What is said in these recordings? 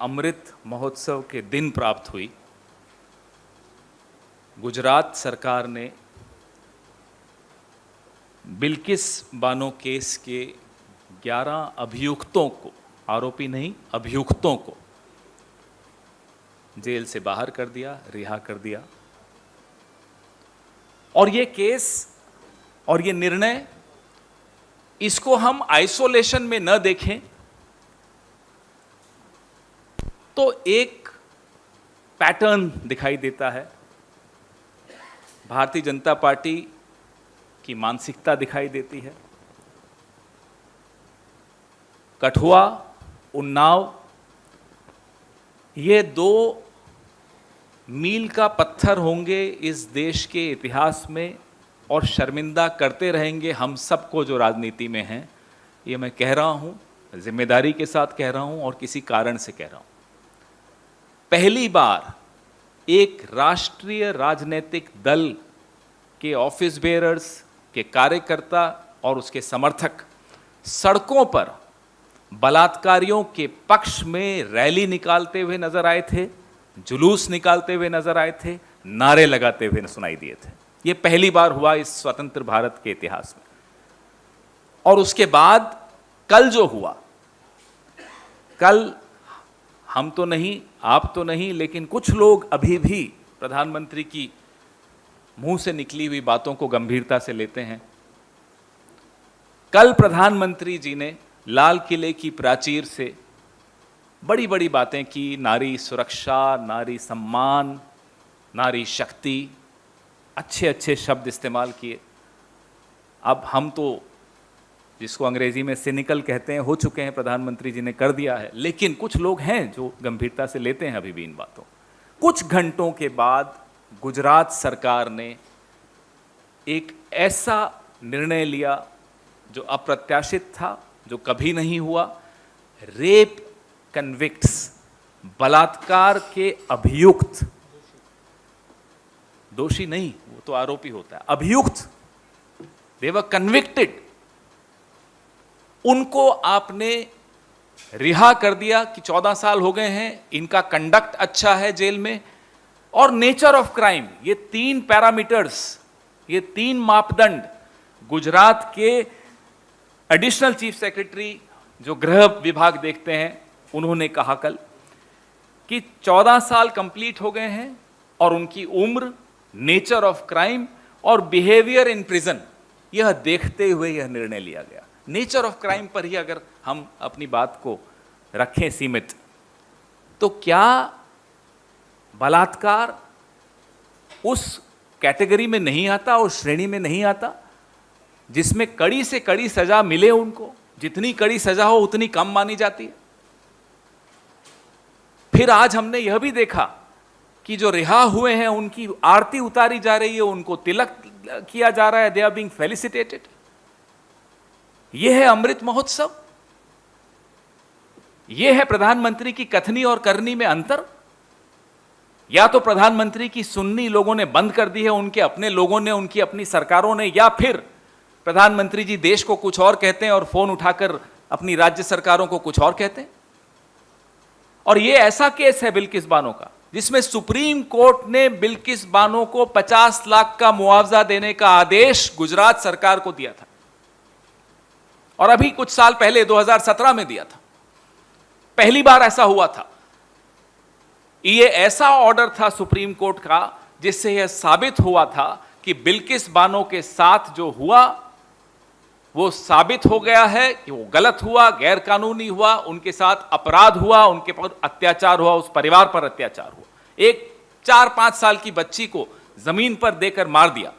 अमृत महोत्सव के दिन प्राप्त हुई। गुजरात सरकार ने बिल्किस बानो केस के 11 अभियुक्तों को, आरोपी नहीं अभियुक्तों को जेल से बाहर कर दिया, रिहा कर दिया। और ये केस और ये निर्णय, इसको हम आइसोलेशन में न देखें तो एक पैटर्न दिखाई देता है। भारतीय जनता पार्टी की मानसिकता दिखाई देती है। कठुआ, उन्नाव, ये 2 मील का पत्थर होंगे इस देश के इतिहास में और शर्मिंदा करते रहेंगे हम सबको जो राजनीति में हैं। ये मैं कह रहा हूँ, जिम्मेदारी के साथ कह रहा हूँ और किसी कारण से कह रहा हूँ। पहली बार एक राष्ट्रीय राजनीतिक दल के ऑफिस बेयरर्स, के कार्यकर्ता और उसके समर्थक सड़कों पर बलात्कारियों के पक्ष में रैली निकालते हुए नजर आए थे, जुलूस निकालते हुए नजर आए थे, नारे लगाते हुए सुनाई दिए थे। ये पहली बार हुआ इस स्वतंत्र भारत के इतिहास में। और उसके बाद कल जो हुआ, कल हम तो नहीं, आप तो नहीं, लेकिन कुछ लोग अभी भी प्रधानमंत्री की मुंह से निकली हुई बातों को गंभीरता से लेते हैं। कल प्रधानमंत्री जी ने लाल किले की प्राचीर से बड़ी बड़ी बातें की, नारी सुरक्षा, नारी सम्मान, नारी शक्ति, अच्छे अच्छे शब्द इस्तेमाल किए। अब हम तो जिसको अंग्रेजी में सिनिकल कहते हैं, हो चुके हैं, प्रधानमंत्री जी ने कर दिया है, लेकिन कुछ लोग हैं जो गंभीरता से लेते हैं अभी भी इन बातों। कुछ घंटों के बाद गुजरात सरकार ने एक ऐसा निर्णय लिया जो अप्रत्याशित था, जो कभी नहीं हुआ। रेप कन्विक्ट्स, बलात्कार के अभियुक्त, दोषी नहीं, वो तो आरोपी होता है, अभियुक्त, दे वर कन्विक्टेड, उनको आपने रिहा कर दिया कि 14 साल हो गए हैं, इनका कंडक्ट अच्छा है जेल में। और नेचर ऑफ क्राइम, ये 3 पैरामीटर्स, ये 3 मापदंड गुजरात के एडिशनल चीफ सेक्रेटरी जो गृह विभाग देखते हैं, उन्होंने कहा कल कि 14 साल कंप्लीट हो गए हैं और उनकी उम्र, नेचर ऑफ क्राइम और बिहेवियर इन प्रिजन, यह देखते हुए यह निर्णय लिया गया। नेचर ऑफ क्राइम पर ही अगर हम अपनी बात को रखें सीमित, तो क्या बलात्कार उस कैटेगरी में नहीं आता, उस श्रेणी में नहीं आता जिसमें कड़ी से कड़ी सजा मिले उनको? जितनी कड़ी सजा हो उतनी कम मानी जाती है। फिर आज हमने यह भी देखा कि जो रिहा हुए हैं उनकी आरती उतारी जा रही है, उनको तिलक किया जा रहा है, दे आर बीइंग फेलिसिटेटेड। यह है अमृत महोत्सव, यह है प्रधानमंत्री की कथनी और करनी में अंतर। या तो प्रधानमंत्री की सुननी लोगों ने बंद कर दी है, उनके अपने लोगों ने, उनकी अपनी सरकारों ने, या फिर प्रधानमंत्री जी देश को कुछ और कहते हैं और फोन उठाकर अपनी राज्य सरकारों को कुछ और कहते हैं। और यह ऐसा केस है बिल्किस बानो का, जिसमें सुप्रीम कोर्ट ने बिल्किस बानो को 50 लाख का मुआवजा देने का आदेश गुजरात सरकार को दिया था, और अभी कुछ साल पहले 2017 में दिया था। पहली बार ऐसा हुआ था। ये ऐसा ऑर्डर था सुप्रीम कोर्ट का जिससे यह साबित हुआ था कि बिल्किस बानो के साथ जो हुआ वो साबित हो गया है कि वो गलत हुआ, गैर कानूनी हुआ, उनके साथ अपराध हुआ, उनके पर अत्याचार हुआ, उस परिवार पर अत्याचार हुआ। एक 4-5 साल की बच्ची को जमीन पर देकर मार दिया,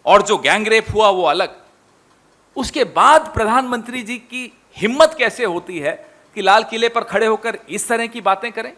और जो गैंगरेप हुआ वो अलग। उसके बाद प्रधानमंत्री जी की हिम्मत कैसे होती है कि लाल किले पर खड़े होकर इस तरह की बातें करें?